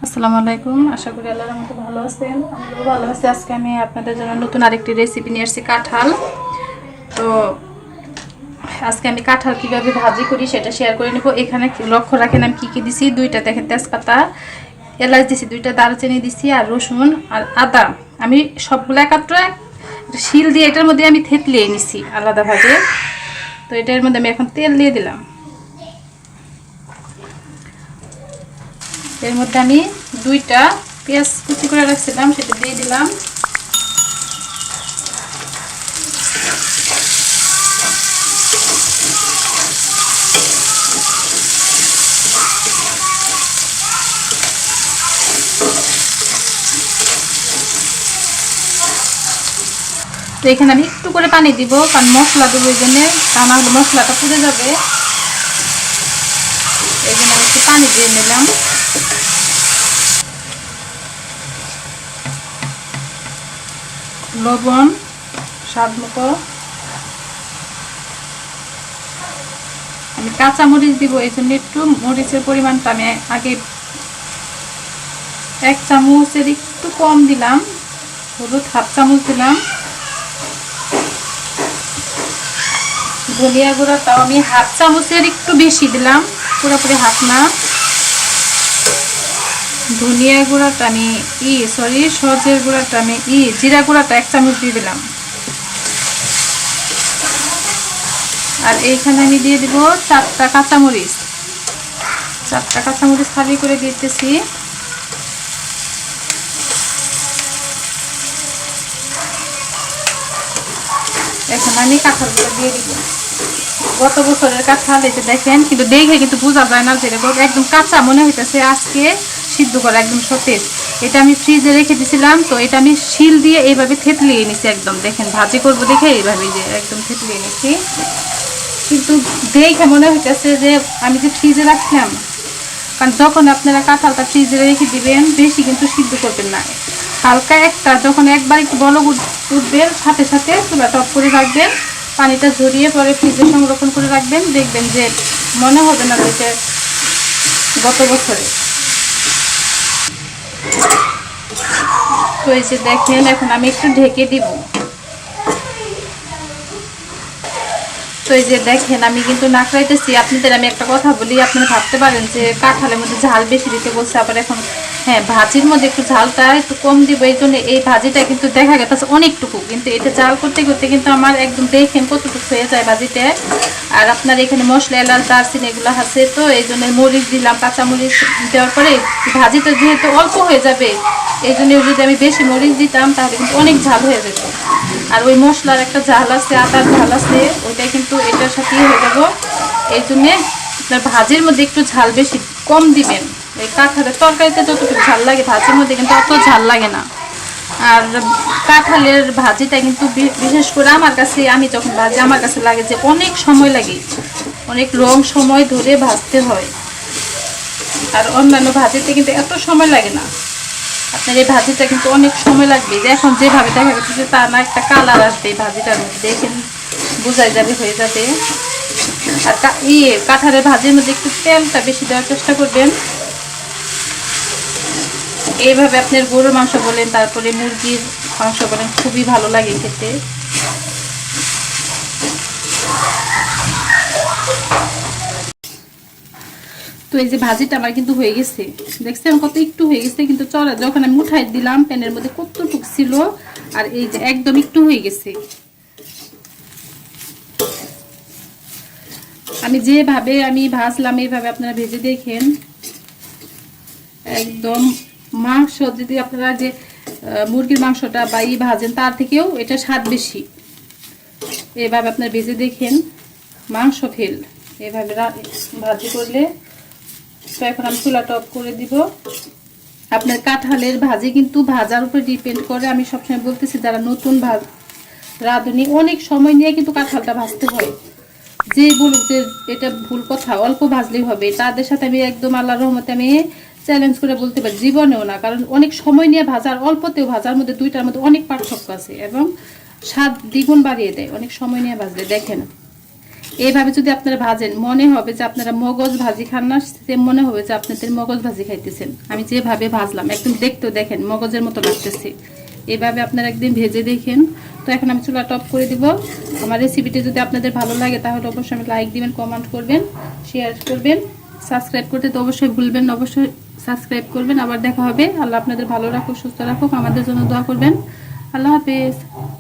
আসসালামু আলাইকুম। আশা করি আল্লাহর রহমতে ভালো আছেন। আমরাও ভালো আছি। আজকে আমি আপনাদের জন্য নতুন আরেকটি রেসিপি নিয়ে এসেছি, কাঁঠাল। তো আজকে আমি কাঁঠাল কীভাবে ভাজি করি সেটা শেয়ার করে নেব। এখানে লক্ষ্য রাখেন আমি কী কী দিছি। দুইটা দেখেন তেজপাতা, এলাচ দিছি, দুইটা দারচিনি দিছি, আর রসুন আর আদা। আমি সবগুলো একাত্রে শিল দিয়ে এটার মধ্যে আমি থেতলিয়ে নিছি আলাদাভাবে। তো এটার মধ্যে আমি এখন তেল দিয়ে দিলাম। এর মধ্যে আমি দুইটা পেঁয়াজ কুচি করে রাখছিলাম, সেটা দিয়ে দিলাম। তো এখানে আমি একটু করে পানি দিব, কারণ মশলা দেবো, এই জন্য, তা না হলে মশলাটা পুড়ে যাবে। এই জন্য আমি একটু পানি দিয়ে নিলাম। লবণ স্বাদ মতো। আমি কাঁচা মরিচ দিব, এই জন্য একটু মরিচের পরিমাণটা আমি আগে 1 চামচের একটু কম দিলাম। হলুদ 1/2 চামচ দিলাম। ধনিয়া গুঁড়াটাও আমি 1/2 চামচের একটু বেশি দিলাম, পুরোপুরি হাফ না। ধনিয়া গুঁড়াটা আমি সজের গুঁড়াটা আমি জিরা গুঁড়াটা 1 চামচ দিয়ে দিলাম। আর এইখানে আমি দিয়ে দিব 4টা কাঁচামরিচ। 4টা কাঁচামরিচ খালি করে দিতেছি। এখন আমি কাঁঠালগুলো দিয়ে দিব। গত বছরের কাঁঠাল, এই যে দেখেন, কিন্তু দেখে কিন্তু বোঝা যায় না যে একদম কাঁচা মনে হইতেছে, আজকে সিদ্ধ করা, একদম সতেজ। এটা আমি ফ্রিজে রেখে দিয়েছিলাম। তো এটা আমি শিল দিয়ে এইভাবে থেতলিয়ে নিছি একদম। দেখেন ভাজি করব দেখে এইভাবে যে একদম থেতলিয়ে নিছি। কিন্তু দেখে মনে হইতেছে যে আমি যে ফ্রিজে রাখলাম, কারণ যখন আপনারা কাঁঠালটা ফ্রিজে রেখে দিবেন, বেশি কিন্তু সিদ্ধ করবেন না। হালকা একটা যখন একবার একটু বলক উঠবেন, সাথে সাথে চুলাটা অফ করে রাখবেন, পানিটা ঝরিয়ে পরে ফ্রিজে সংরক্ষণ করে রাখবেন। দেখবেন যে মনে হবে না যে গত বছরে। তো এই যে দেখেন, এখন আমি একটু ঢেকে দিব। তো এই যে দেখেন, আমি কিন্তু নাকড়াইতেছি। আপনাদের আমি একটা কথা বলি, আপনারা ভাবতে পারেন যে কাঁঠালের মধ্যে ঝাল বেশি দিতে বলছে, আবার এখন হ্যাঁ ভাজির মধ্যে একটু ঝালটা একটু কম দিব। এই জন্য এই ভাজিটা কিন্তু দেখা গেছে অনেকটুকু, কিন্তু এটা জাল করতে করতে কিন্তু আমার একদম দেখেন কতটুকু হয়ে যায় ভাজিটা। আর আপনার এখানে মশলা, এলাচ, দারচিনি এগুলো আছে, তো এই জন্য মরিচ দিলাম। কাঁচা মরিচ দেওয়ার পরে ভাজিটা যেহেতু অল্প হয়ে যাবে, এই জন্য যদি আমি বেশি মরিচ দিতাম তাহলে কিন্তু অনেক ঝাল হয়ে যেত। আর ওই মশলার একটা ঝাল আছে, আদার ঝাল আছে, ওইটাই কিন্তু এটার সাথেই হয়ে যাব। এই জন্যে আপনার ভাজির মধ্যে একটু ঝাল বেশি কম দিবেন। এই কাঁঠালের তরকারিতে যতটুকু ঝাল লাগে, ভাজির মধ্যে কিন্তু অত ঝাল লাগে না। আর কাঁঠালের ভাজিটা কিন্তু বিশেষ করে আমার কাছে, আমি যখন ভাজি, আমার কাছে লাগে যে অনেক সময় লাগে, অনেক লং সময় ধরে ভাজতে হয়। আর অন্যান্য ভাজিতে কিন্তু এত সময় লাগে না। আপনার এই ভাজিটা কিন্তু অনেক সময় লাগবে। যে এখন যেভাবে দেখা যাচ্ছে তা না, একটা কালার আসবে এই ভাজিটার মধ্যে, দেখেন বোঝাই যাবে, হয়ে যাবে। আর কাঁঠালের ভাজির মধ্যে একটু তেলটা বেশি দেওয়ার চেষ্টা করবেন। এইভাবে আপনার গরুর মাংস বলেন, তারপরে মুরগির মাংস বলেন, খুবই ভালো লাগে খেতে। তো এই যে ভাজিটা আমার কিন্তু হয়ে গেছে, দেখছেন কত একটু হয়ে গেছে, কিন্তু চলে যখন আমি উঠাই দিলাম প্যানের মধ্যে কতটুকু ছিল, আর এই যে একদম একটু হয়ে গেছে। আমি যেভাবে আমি ভাজলাম এইভাবে আপনারা ভেজে দেখেন, একদম মাংস যদি আপনারা যে মুরগির মাংসটা বা ভাজেন, তার থেকেও এটা স্বাদ বেশি। এভাবে আপনারা ভেজে দেখেন, মাংস ফেল এভাবে ভাজি করলে। তো এখন আমি চুলাটা অফ করে দিব। আপনার কাঁঠালের ভাজি কিন্তু ভাজার উপরে ডিপেন্ড করে। আমি সবসময় বলতেছি, যারা নতুন রাঁধুনি, অনেক সময় নিয়ে কিন্তু কাঁঠালটা ভাজতে হয়। যে বলুক যে এটা ভুল কথা, অল্প ভাজলেই হবে, তাদের সাথে আমি একদম আল্লাহর রহমতে আমি চ্যালেঞ্জ করে বলতে পারি, জীবনেও না। কারণ অনেক সময় নিয়ে ভাজার, অল্পতেও ভাজার মধ্যে, দুইটার মধ্যে অনেক পার্থক্য আছে, এবং স্বাদ দ্বিগুণ বাড়িয়ে দেয় অনেক সময় নিয়ে ভাজলে। দেখেন এইভাবে যদি আপনারা ভাজেন মনে হবে যে আপনারা মগজ ভাজি খান না, সেম মনে হবে যে আপনাদের মগজ ভাজি খাইতেছেন। আমি যেভাবে ভাজলাম একদম দেখতেও দেখেন মগজের মতো লাগতেছে। এইভাবে আপনারা একদিন ভেজে দেখেন। তো এখন আমি চুলা টপ করে দিব। আমার রেসিপিটি যদি আপনাদের ভালো লাগে তাহলে অবশ্যই আমি লাইক দিবেন, কমেন্ট করবেন, শেয়ার করবেন, সাবস্ক্রাইব করতে তো অবশ্যই ভুলবেন না, অবশ্যই সাবস্ক্রাইব করবেন। আবার দেখা হবে। আল্লাহ আপনাদের ভালো রাখুক, সুস্থ রাখুক, আমাদের জন্য দোয়া করবেন। আল্লাহ হাফেজ।